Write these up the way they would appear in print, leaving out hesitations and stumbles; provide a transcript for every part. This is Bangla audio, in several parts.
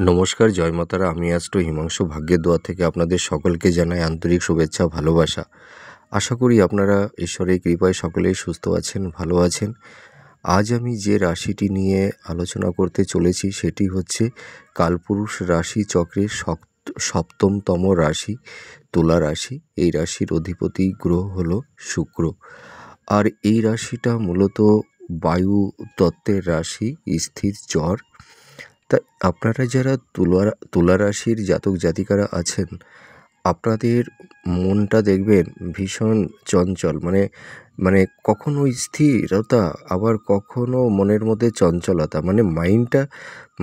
নমস্কার, জয় মাতারা। আমি অ্যাস্ট্রো হিমাংশু ভাগ্যের দোয়া থেকে আপনাদের সকলকে জানাই আন্তরিক শুভেচ্ছা, ভালোবাসা। আশা করি আপনারা ঈশ্বরের কৃপায় সকলেই সুস্থ আছেন, ভালো আছেন। আজ আমি যে রাশিটি নিয়ে আলোচনা করতে চলেছি সেটি হচ্ছে কালপুরুষ রাশি চক্রের সপ্তমতম রাশি তুলা রাশি। এই রাশির অধিপতি গ্রহ হলো শুক্র। আর এই রাশিটা মূলত বায়ু তত্ত্বের রাশি, স্থির জ্বর। তা আপনারা যারা তুলা রাশির জাতক জাতিকারা আছেন, আপনাদের মনটা দেখবেন ভীষণ চঞ্চল, মানে মানে কখনো স্থিরতা, আবার কখনো মনের মধ্যে চঞ্চলতা, মানে মাইন্ডটা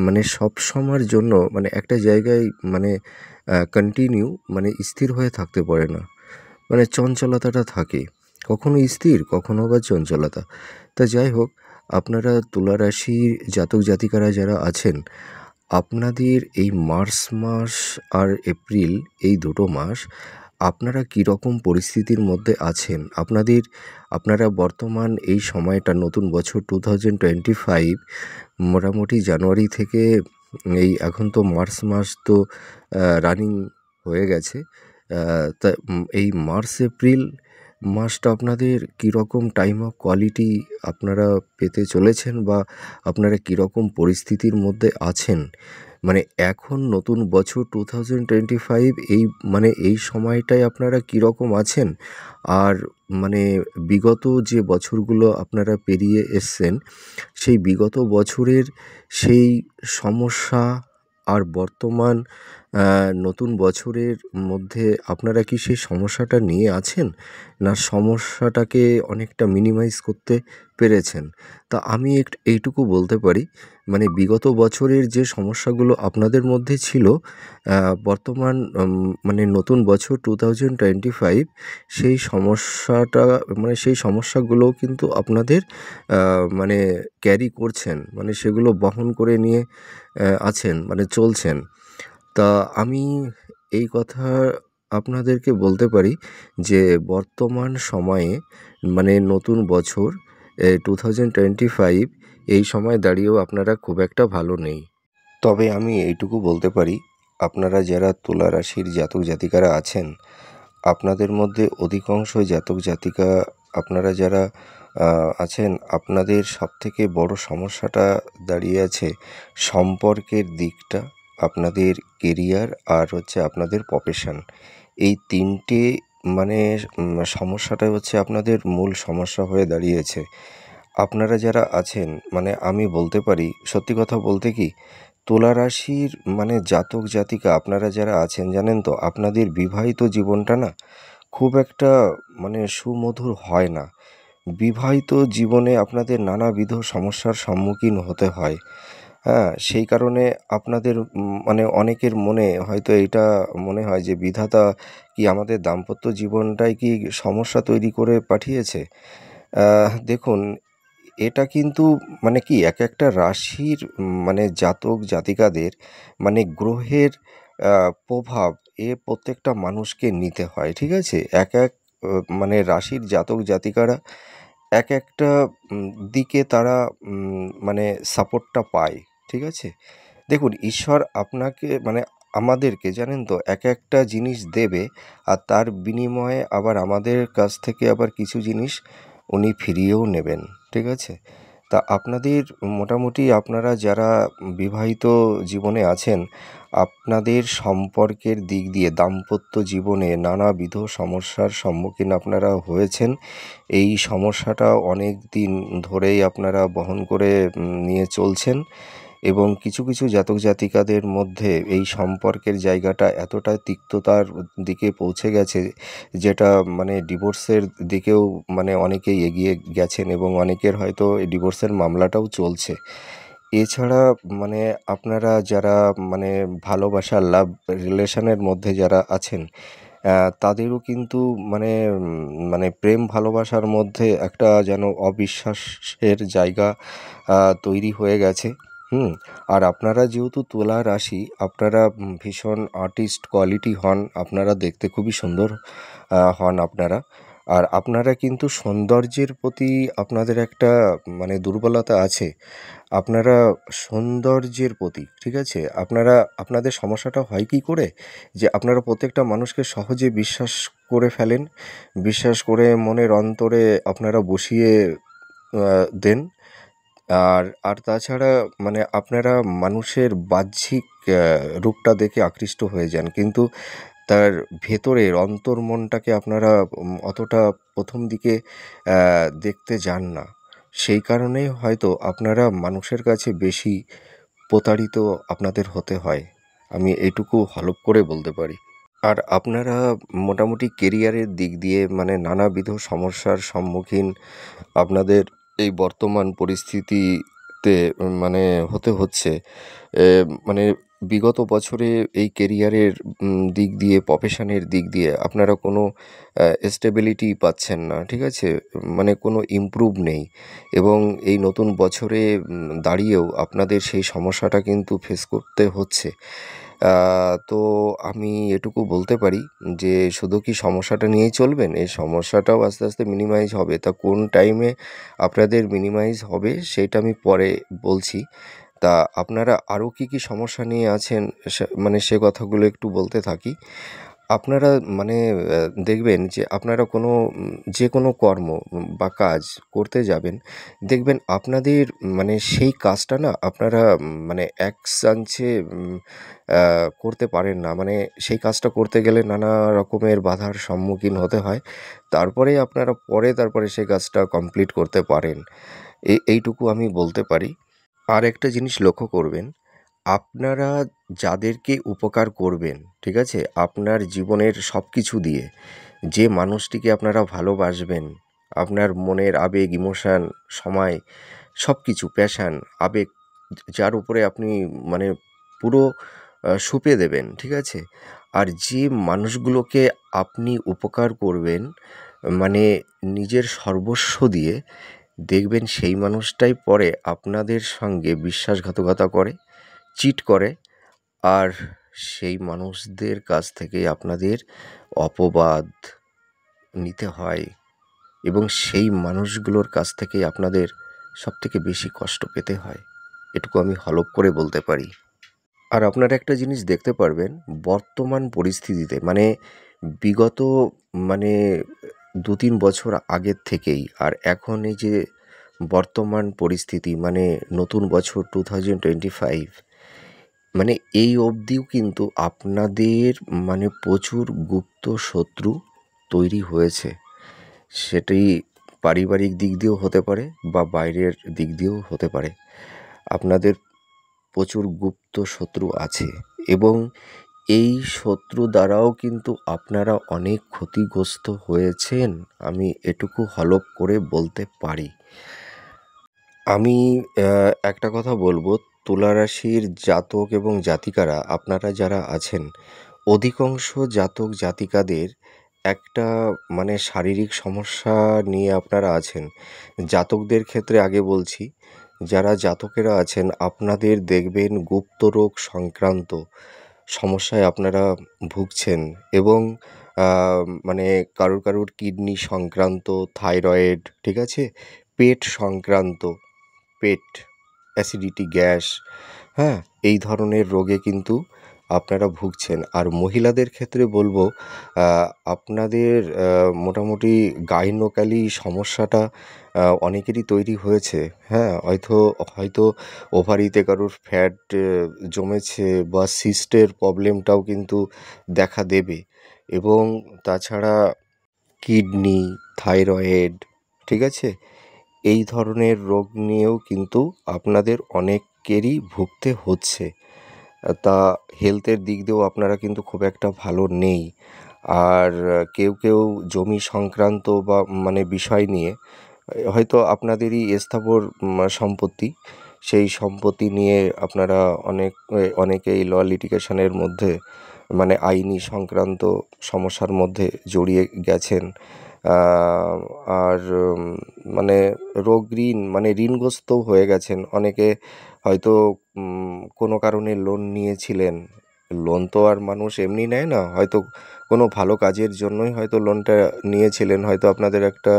মানে সব সময়ের জন্য মানে একটা জায়গায় মানে কন্টিনিউ মানে স্থির হয়ে থাকতে পারে না, মানে চঞ্চলতাটা থাকে, কখনো স্থির কখনো বা চঞ্চলতা। তা যাই হোক, আপনারা তুলা রাশির জাতক জাতিকারা যারা আছেন, আপনাদের এই মার্চ মাস আর এপ্রিল, এই দুটো মাস আপনারা কীরকম পরিস্থিতির মধ্যে আছেন, আপনারা বর্তমান এই সময়টা নতুন বছর 2025 মোটামুটি জানুয়ারি থেকে এই এখন তো মার্চ মাস তো রানিং হয়ে গেছে। তা এই মার্চ এপ্রিল মাসটা আপনাদের কীরকম টাইম অফ কোয়ালিটি আপনারা পেতে চলেছেন, বা আপনারা কীরকম পরিস্থিতির মধ্যে আছেন, মানে এখন নতুন বছর 2025 এই সময়টায় আপনারা কীরকম আছেন, আর মানে বিগত যে বছরগুলো আপনারা পেরিয়ে এসছেন সেই বিগত বছরের সেই সমস্যা আর বর্তমান নতুন বছরের মধ্যে আপনারা কি সেই সমস্যাটা নিয়ে আছেন, না সমস্যাটাকে অনেকটা মিনিমাইজ করতে পেরেছেন? তা আমি এইটুকু বলতে পারি, মানে বিগত বছরের যে সমস্যাগুলো আপনাদের মধ্যে ছিল, বর্তমান মানে নতুন বছর 2025 সেই সেই সমস্যাগুলোও কিন্তু আপনাদের মানে ক্যারি করছেন, মানে সেগুলো বহন করে নিয়ে আছেন, মানে চলছেন। তা আমি এই কথা আপনাদেরকে বলতে পারি যে বর্তমান সময়ে মানে নতুন বছর 2025 এই সময় দাঁড়িয়েও আপনারা খুব একটা ভালো নেই। তবে আমি এইটুকু বলতে পারি, আপনারা যারা তুলা রাশির জাতক জাতিকারা আছেন, আপনাদের মধ্যে অধিকাংশ জাতক জাতিকা, আপনারা যারা আছেন, আপনাদের সবথেকে বড় সমস্যাটা দাঁড়িয়ে আছে সম্পর্কের দিকটা, আপনাদের কেরিয়ার আর হচ্ছে আপনাদের প্রফেশন। এই তিনটে মানে সমস্যাটা হচ্ছে আপনাদের মূল সমস্যা হয়ে দাঁড়িয়েছে। আপনারা যারা আছেন, মানে আমি বলতে পারি সত্যি কথা বলতে কি, তুলা রাশির মানে জাতক জাতিকা আপনারা যারা আছেন, জানেন তো আপনাদের বিবাহিত জীবনটা না খুব একটা মানে সুমধুর হয় না। বিবাহিত জীবনে আপনাদের নানাবিধ সমস্যার সম্মুখীন হতে হয়। হ্যাঁ, সেই কারণে আপনাদের মানে অনেকের মনে হয়তো এইটা মনে হয় যে বিধাতা কি আমাদের দাম্পত্য জীবনটাই কি সমস্যা তৈরি করে পাঠিয়েছে? দেখুন, এটা কিন্তু মানে কি এক একটা রাশির মানে জাতক জাতিকাদের মানে গ্রহের প্রভাব প্রত্যেকটা মানুষকে নিতে হয়, ঠিক আছে? মানে রাশির জাতক জাতিকারা এক একটা দিকে তারা মানে সাপোর্টটা পায়, ঠিক আছে? দেখুন, ঈশ্বর আপনাকে মানে আমাদেরকে, জানেন তো, এক একটা জিনিস দেবে, আর তার বিনিময়ে আবার আমাদের কাছ থেকে আবার কিছু জিনিস উনি ফিরিয়েও নেবেন, ঠিক আছে? তা আপনাদের মোটামুটি আপনারা যারা বিবাহিত জীবনে আছেন, আপনাদের সম্পর্কের দিক দিয়ে দাম্পত্য জীবনে নানাবিধ সমস্যার সম্মুখীন আপনারা হয়েছেন। এই সমস্যাটা অনেক দিন ধরেই আপনারা বহন করে নিয়ে চলছেন, এবং কিছু কিছু জাতক জাতিকাদের মধ্যে এই সম্পর্কের জায়গাটা এতটা তিক্ততার দিকে পৌঁছে গেছে, যেটা মানে ডিভোর্সের দিকেও মানে অনেকেই এগিয়ে গেছেন, এবং অনেকের হয়তো এই ডিভোর্সের মামলাটাও চলছে। এছাড়া মানে আপনারা যারা মানে ভালোবাসা, লাভ রিলেশনের মধ্যে যারা আছেন, তাদেরও কিন্তু মানে মানে প্রেম ভালোবাসার মধ্যে একটা যেন অবিশ্বাসের জায়গা তৈরি হয়ে গেছে। আর আপনারা যেহেতু তুলা রাশি, আপনারা ভীষণ আর্টিস্ট কোয়ালিটি হন, আপনারা দেখতে খুবই সুন্দর হন আপনারা। আর আপনারা কিন্তু সৌন্দর্যের প্রতি আপনাদের একটা মানে দুর্বলতা আছে। আপনারা সৌন্দর্যের প্রতি, ঠিক আছে? আপনাদের সমস্যাটা হয় কী করে? যে আপনারা প্রত্যেকটা মানুষকে সহজে বিশ্বাস করে ফেলেন। বিশ্বাস করে মনের অন্তরে আপনারা বসিয়ে দেন। আর তাছাড়া মানে আপনারা মানুষের বাহ্যিক রূপটা দেখে আকৃষ্ট হয়ে যান। কিন্তু তার ভেতরের অন্তর্মনটাকে আপনারা অতটা প্রথম দিকে দেখতে যান না। সেই কারণেই হয়তো আপনারা মানুষের কাছে বেশি প্রতারিত আপনাদের হতে হয়। আমি এটুকু হলফ করে বলতে পারি। আর আপনারা মোটামুটি কেরিয়ারের দিক দিয়ে মানে নানাবিধ সমস্যার সম্মুখীন আপনাদের এই বর্তমান পরিস্থিতিতে মানে হতে হচ্ছে। মানে বিগত বছরে এই কেরিয়ারের দিক দিয়ে, প্রফেশনের দিক দিয়ে আপনারা কোনো স্টেবিলিটি পাচ্ছেন না, ঠিক আছে? মানে কোনো ইমপ্রুভ নেই এবং এই নতুন বছরে দাঁড়িয়েও আপনাদের সেই সমস্যাটা কিন্তু ফেস করতে হচ্ছে। তো আমি এটুকু বলতে পারি যে শুধু কি সমস্যাটা নিয়েই চলবেন? এই সমস্যাটাও আস্তে আস্তে মিনিমাইজ হবে। তা কোন টাইমে আপনাদের মিনিমাইজ হবে সেইটা আমি পরে বলছি। তা আপনারা আরও কী কী সমস্যা নিয়ে আছেন মানে সে কথাগুলো একটু বলতে থাকি। আপনারা মানে দেখবেন যে আপনারা কোনো যে কোনো কর্ম বা কাজ করতে যাবেন, দেখবেন আপনাদের মানে সেই কাজটা না আপনারা মানে এক চান্সে করতে পারেন না। মানে সেই কাজটা করতে গেলে নানা রকমের বাধার সম্মুখীন হতে হয়। তারপরে সেই কাজটা কমপ্লিট করতে পারেন। এইটুকু আমি বলতে পারি। আর একটা জিনিস লক্ষ্য করবেন, আপনারা যাদেরকে উপকার করবেন, ঠিক আছে? আপনার জীবনের সব কিছু দিয়ে যে মানুষটিকে আপনারা ভালোবাসবেন, আপনার মনের আবেগ, ইমোশান, সময় সব কিছু, প্যাশান, আবেগ যার উপরে আপনি মানে পুরো সঁপে দেবেন, ঠিক আছে? আর যে মানুষগুলোকে আপনি উপকার করবেন মানে নিজের সর্বস্ব দিয়ে, দেখবেন সেই মানুষটাই পরে আপনাদের সঙ্গে বিশ্বাসঘাতকতা করে, চিট করে। আর সেই মানুষদের কাছ থেকেই আপনাদের অপবাদ নিতে হয় এবং সেই মানুষগুলোর কাছ থেকেই আপনাদের সবথেকে বেশি কষ্ট পেতে হয়। এটুকু আমি হলফ করে বলতে পারি। আর আপনারা একটা জিনিস দেখতে পারবেন, বর্তমান পরিস্থিতিতে মানে বিগত মানে ২-৩ বছর আগের থেকেই আর এখন এই যে বর্তমান পরিস্থিতি মানে নতুন বছর 2025 মানে এই অবধিও কিন্তু আপনাদের মানে প্রচুর গুপ্ত শত্রু তৈরি হয়েছে। সেটি পারিবারিক দিক দিয়েও হতে পারে বা বাইরের দিক দিয়েও হতে পারে। আপনাদের প্রচুর গুপ্ত শত্রু আছে এবং এই শত্রু দ্বারাও কিন্তু আপনারা অনেক ক্ষতিগ্রস্ত হয়েছেন। আমি এটুকু হলফ করে বলতে পারি। আমি একটা কথা বলবো, তুলা রাশির জাতক এবং জাতিকারা আপনারা যারা আছেন, অধিকাংশ জাতক জাতিকাদের একটা মানে শারীরিক সমস্যা নিয়ে আপনারা আছেন। জাতকদের ক্ষেত্রে আগে বলছি, যারা জাতকেরা আছেন আপনাদের দেখবেন গুপ্তরোগ সংক্রান্ত সমস্যায় আপনারা ভুগছেন এবং মানে কারুর কিডনি সংক্রান্ত, থাইরয়েড, ঠিক আছে? পেট সংক্রান্ত, পেট অ্যাসিডিটি, গ্যাস, হ্যাঁ? এই ধরনের রোগে কিন্তু আপনারা ভুগছেন। আর মহিলাদের ক্ষেত্রে বলবো আপনাদের মোটামুটি গাইনোকলি সমস্যাটা অনেকেরই তৈরি হয়েছে, হ্যাঁ? হয়তো ওভারিতে কারুর ফ্যাট জমেছে বা সিস্টের প্রবলেমটাও কিন্তু দেখা দেবে এবং তাছাড়া কিডনি, থাইরয়েড, ঠিক আছে? এই ধরনের রোগ নিয়েও কিন্তু আপনাদের অনেকেরই ভুগতে হচ্ছে। তা হেলথের দিক দিয়েও আপনারা কিন্তু খুব একটা ভালো নেই। আর কেউ জমি সংক্রান্ত বা মানে বিষয় নিয়ে হয়তো আপনাদেরই স্থাবর সম্পত্তি, সেই সম্পত্তি নিয়ে আপনারা অনেকেই ল লিটিগেশনের মধ্যে মানে আইনি সংক্রান্ত সমস্যার মধ্যে জড়িয়ে গেছেন। আর মানে ঋণ মানে ঋণগ্রস্তও হয়ে গেছেন। অনেকে হয়তো কোনো কারণে লোন নিয়েছিলেন, লোন তো আর মানুষ এমনি নেয় না, হয়তো কোনো ভালো কাজের জন্যই হয়তো লোনটা নিয়েছিলেন, হয়তো আপনাদের একটা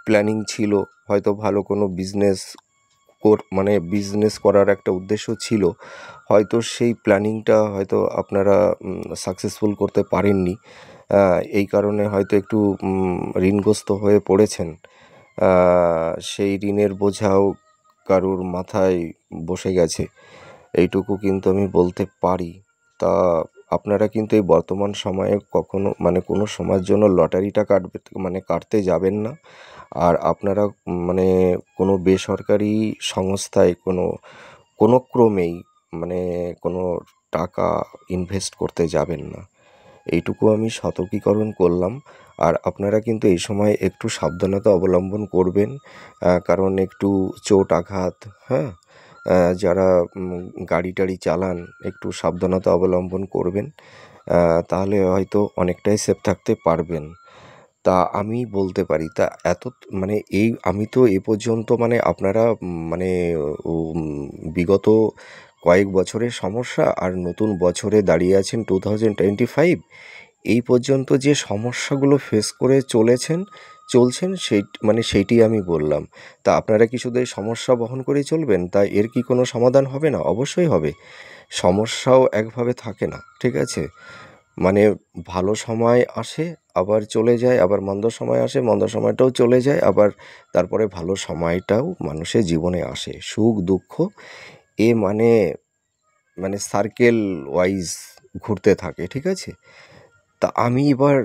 প্ল্যানিং ছিল, হয়তো ভালো কোনো মানে বিজনেস করার একটা উদ্দেশ্য ছিল, হয়তো সেই প্ল্যানিংটা হয়তো আপনারা সাকসেসফুল করতে পারেননি। এই কারণে হয়তো একটু ঋণগ্রস্ত হয়ে পড়েছেন। সেই ঋণের বোঝাও কারুর মাথায় বসে গেছে, এইটুকু কিন্তু আমি বলতে পারি। তা আপনারা কিন্তু এই বর্তমান সময়ে কখনো মানে কোনো সময়ের জন্য লটারিটা কাটতে যাবেন না। আর আপনারা মানে কোনো বেসরকারি সংস্থায় কোনো ক্রমেই মানে কোনো টাকা ইনভেস্ট করতে যাবেন না, এইটুকু আমি সতর্কীকরণ করলাম। আর আপনারা কিন্তু এই সময় একটু সাবধানতা অবলম্বন করবেন, কারণ একটু চোট আঘাত, হ্যাঁ, যারা গাড়ি টাড়ি চালান একটু সাবধানতা অবলম্বন করবেন, তাহলে হয়তো অনেকটাই সেফ থাকতে পারবেন। তা আমি বলতে পারি তা মানে আমি তো এ পর্যন্ত মানে আপনারা মানে বিগত কয়েক বছরের সমস্যা আর নতুন বছরে দাঁড়িয়ে আছেন 2025, এই পর্যন্ত যে সমস্যাগুলো ফেস করে চলছেন সেইটি আমি বললাম। তা আপনারা কি শুধু এই সমস্যা বহন করেই চলবেন? তা এর কি কোনো সমাধান হবে না? অবশ্যই হবে। সমস্যাও একভাবে থাকে না, ঠিক আছে? মানে ভালো সময় আসে আবার চলে যায়, আবার মন্দ সময় আসে, মন্দ সময়টাও চলে যায়, আবার তারপরে ভালো সময়টাও মানুষের জীবনে আসে। সুখ দুঃখ এ মানে সার্কেল ওয়াইজ ঘুরতে থাকে, ঠিক আছে? তা আমি এবার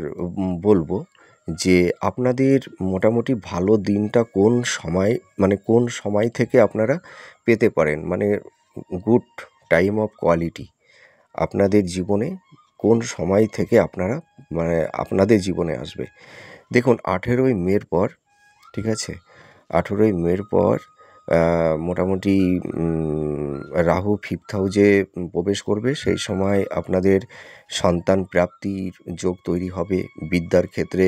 বলবো যে আপনাদের মোটামুটি ভালো দিনটা কোন সময় থেকে আপনারা পেতে পারেন, মানে গুড টাইম অফ কোয়ালিটি আপনাদের জীবনে কোন সময় থেকে আপনাদের জীবনে আসবে। দেখুন 18ই মের পর, ঠিক আছে, 18ই মের পর মোটামুটি রাহু ফিফথ হাউজে প্রবেশ করবে। সেই সময় আপনাদের সন্তান প্রাপ্তির যোগ তৈরি হবে। বিদ্যার ক্ষেত্রে,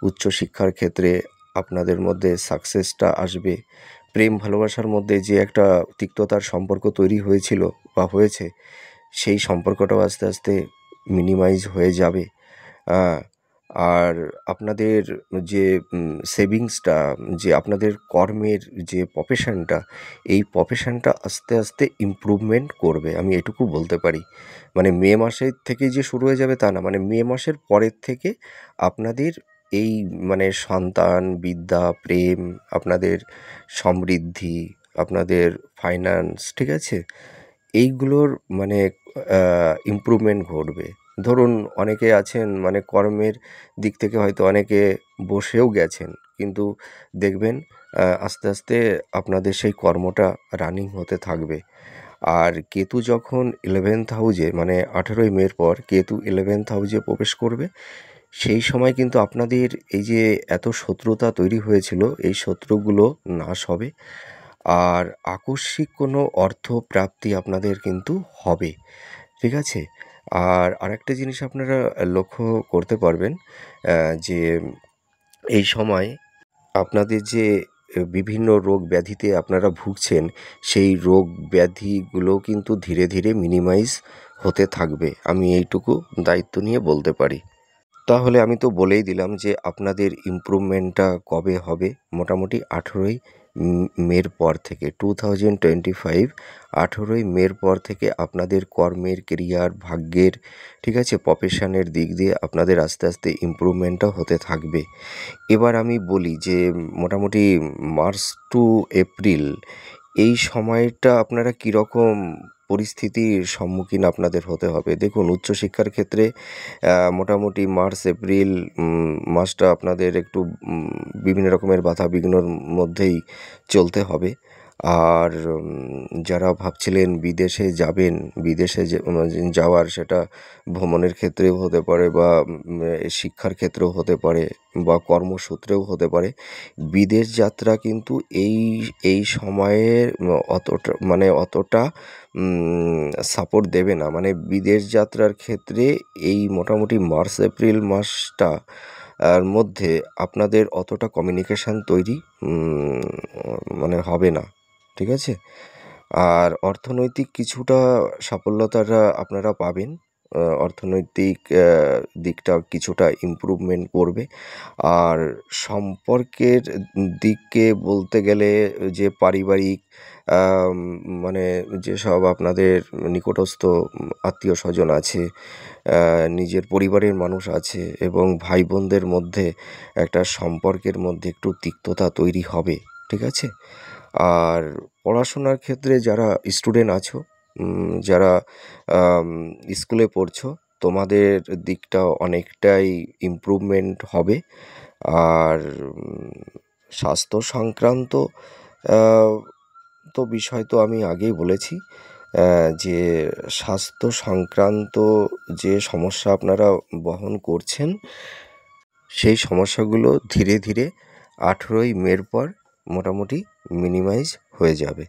উচ্চশিক্ষার ক্ষেত্রে আপনাদের মধ্যে সাকসেসটা আসবে। প্রেম ভালোবাসার মধ্যে যে একটা তিক্ততার সম্পর্ক তৈরি হয়েছিল বা হয়েছে, সেই সম্পর্কটাও আস্তে আস্তে মিনিমাইজ হয়ে যাবে। আর আপনাদের যে সেভিংসটা, যে আপনাদের কর্মের যে প্রফেশনটা, এই প্রফেশনটা আস্তে আস্তে ইমপ্রুভমেন্ট করবে, আমি এটুকু বলতে পারি। মানে মে মাসের থেকেই যে শুরু হয়ে যাবে তা না, মানে মে মাসের পরের থেকে আপনাদের এই মানে সন্তান, বিদ্যা, প্রেম, আপনাদের সমৃদ্ধি, আপনাদের ফাইন্যান্স, ঠিক আছে, এইগুলোর মানে ইমপ্রুভমেন্ট ঘটবে। ধরুন অনেকে আছেন মানে কর্মের দিক থেকে হয়তো অনেকে বসেও গেছেন, কিন্তু দেখবেন আস্তে আস্তে আপনাদের সেই কর্মটা রানিং হতে থাকবে। আর কেতু যখন 11th হাউজে মানে 18ই মের পর কেতু 11th হাউজে প্রবেশ করবে, সেই সময় কিন্তু আপনাদের এই যে এত শত্রুতা তৈরি হয়েছিল, এই শত্রুগুলো নাশ হবে। আর আকস্মিক কোনো অর্থ প্রাপ্তি আপনাদের কিন্তু হবে, ঠিক আছে? আর আরেকটা জিনিস আপনারা লক্ষ্য করতে পারবেন, যে এই সময় আপনাদের যে বিভিন্ন রোগ ব্যাধিতে আপনারা ভুগছেন, সেই রোগ ব্যাধিগুলো কিন্তু ধীরে ধীরে মিনিমাইজ হতে থাকবে, আমি এইটুকু দায়িত্ব নিয়ে বলতে পারি। তাহলে আমি তো বলেই দিলাম যে আপনাদের ইমপ্রুভমেন্টটা কবে হবে। মোটামুটি 18ই মের পর থেকে 2025, 18ই মের পর থেকে আপনাদের কর্মের, কেরিয়ার, ভাগ্যের, ঠিক আছে, প্রফেশনের দিক দিয়ে আপনাদের আস্তে আস্তে ইমপ্রুভমেন্টটা হতে থাকবে। এবার আমি বলি যে মোটামুটি মার্চ টু এপ্রিল এই সময়টা আপনারা কীরকম পরিস্থিতির সম্মুখীন আপনাদের হতে হবে। দেখুন উচ্চশিক্ষার ক্ষেত্রে মোটামুটি মার্চ এপ্রিল মাসটা আপনাদের একটু বিভিন্ন রকমের বাধা বিঘ্নর মধ্যেই চলতে হবে। আর যারা ভাবছিলেন বিদেশে যাবেন, যাওয়ার, সেটা ভ্রমণের ক্ষেত্রেও হতে পারে বা শিক্ষার ক্ষেত্রেও হতে পারে বা কর্মসূত্রেও হতে পারে, বিদেশ যাত্রা কিন্তু এই সময়ে অতটা সাপোর্ট দেবে না। মানে বিদেশ যাত্রার ক্ষেত্রে এই মোটামুটি মার্চ এপ্রিল মাসটা আর মধ্যে আপনাদের অতটা কমিউনিকেশান তৈরি মানে হবে না, ঠিক আছে? আর অর্থনৈতিক কিছুটা সাফল্যতাটা আপনারা পাবেন, অর্থনৈতিক দিকটা কিছুটা ইমপ্রুভমেন্ট করবে। আর সম্পর্কের দিকে বলতে গেলে যে পারিবারিক আম মানে যেসব আপনাদের নিকটস্থ আত্মীয়স্বজন আছে, নিজের পরিবারের মানুষ আছে এবং ভাই বোনদের মধ্যে একটা সম্পর্কের মধ্যে একটু তিক্ততা তৈরি হবে, ঠিক আছে? আর পড়াশোনার ক্ষেত্রে যারা স্টুডেন্ট আছো, যারা আম স্কুলে পড়ছো, তোমাদের দিকটা অনেকটাই ইমপ্রুভমেন্ট হবে। আর স্বাস্থ্য সংক্রান্ত আ তো বিষয় তো আমি আগেই বলেছি, যে স্বাস্থ্য সংক্রান্ত যে সমস্যা আপনারা বহন করছেন, সেই সমস্যাগুলো ধীরে ধীরে 18ই মের পর মোটামুটি মিনিমাইজ হয়ে যাবে।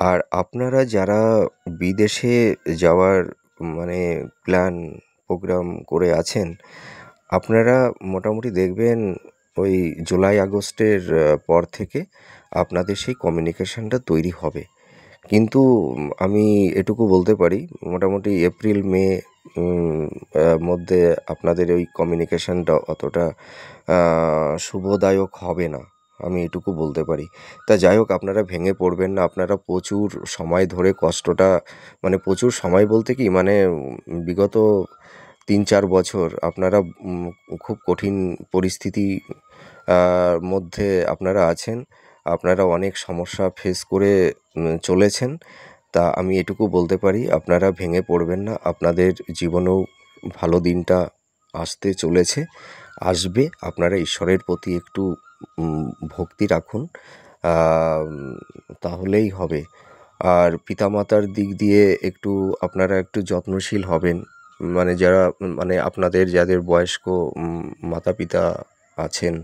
আর আপনারা যারা বিদেশে যাওয়ার মানে প্ল্যান প্রোগ্রাম করে আছেন, আপনারা মোটামুটি দেখবেন ওই জুলাই আগস্টের পর থেকে আপনাদের সেই কমিউনিকেশনটা তৈরি হবে। কিন্তু আমি এটুকু বলতে পারি, মোটামুটি এপ্রিল মে মধ্যে আপনাদের ওই কমিউনিকেশনটা অতটা শুভদায়ক হবে না, আমি এটুকু বলতে পারি। তা যাই হোক, আপনারা ভেঙে পড়বেন না। আপনারা প্রচুর সময় ধরে কষ্টটা, মানে প্রচুর সময় বলতে কি, মানে বিগত 3-4 বছর আপনারা খুব কঠিন পরিস্থিতি মধ্যে আপনারা আছেন। আপনারা অনেক সমস্যা ফেস করে চলেছেন। তা আমি এটুকু বলতে পারি, আপনারা ভেঙে পড়বেন না। আপনাদের জীবনেও ভালো দিনটা আসতে চলেছে, আসবে। আপনারা ঈশ্বরের প্রতি একটু ভক্তি রাখুন, আম তাহলেই হবে। আর পিতামাতার দিক দিয়ে একটু আপনারা একটু যত্নশীল হবেন। মানে যারা, মানে আপনাদের যাদের বয়স্ক মাতা-পিতা আছেন,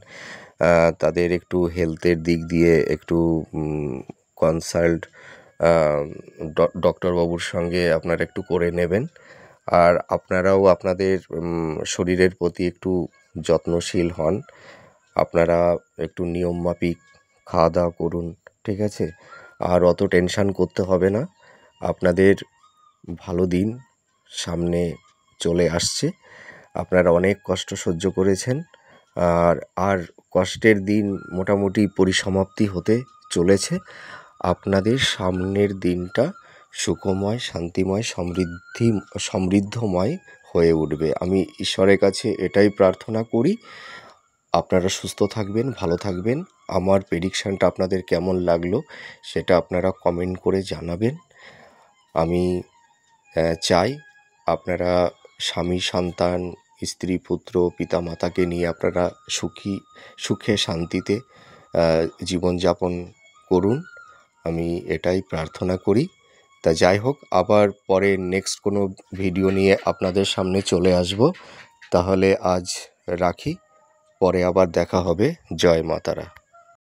তাদের একটু হেলথের দিক দিয়ে একটু কনসাল্ট ডক্টরবাবুর সঙ্গে আপনারা একটু করে নেবেন। আর আপনারাও আপনাদের শরীরের প্রতি একটু যত্নশীল হন। আপনারা একটু নিয়মমাফিক খাওয়া-দাওয়া করুন, ঠিক আছে? আর অত টেনশন করতে হবে না। আপনাদের ভালো দিন সামনে চলে আসছে। আপনারা অনেক কষ্ট সহ্য করেছেন। আর কষ্টের দিন মোটামুটি পরিসমাপ্তি হতে চলেছে। আপনাদের সামনের দিনটা সুখময়, শান্তিময়, সমৃদ্ধময় হয়ে উঠবে। আমি ঈশ্বরের কাছে এটাই প্রার্থনা করি। আপনারা সুস্থ থাকবেন, ভালো থাকবেন। আমার প্রেডিকশানটা আপনাদের কেমন লাগলো সেটা আপনারা কমেন্ট করে জানাবেন। আমি চাই আপনারা স্বামী, সন্তান, স্ত্রী, পুত্র, পিতা-মাতাকে নিয়ে আপনারা সুখে শান্তিতে জীবনযাপন করুন। আমি এটাই প্রার্থনা করি। তা যাই হোক, আবার পরে নেক্সট কোনো ভিডিও নিয়ে আপনাদের সামনে চলে আসব। তাহলে আজ রাখি, পরে আবার দেখা হবে। জয় মা তারা।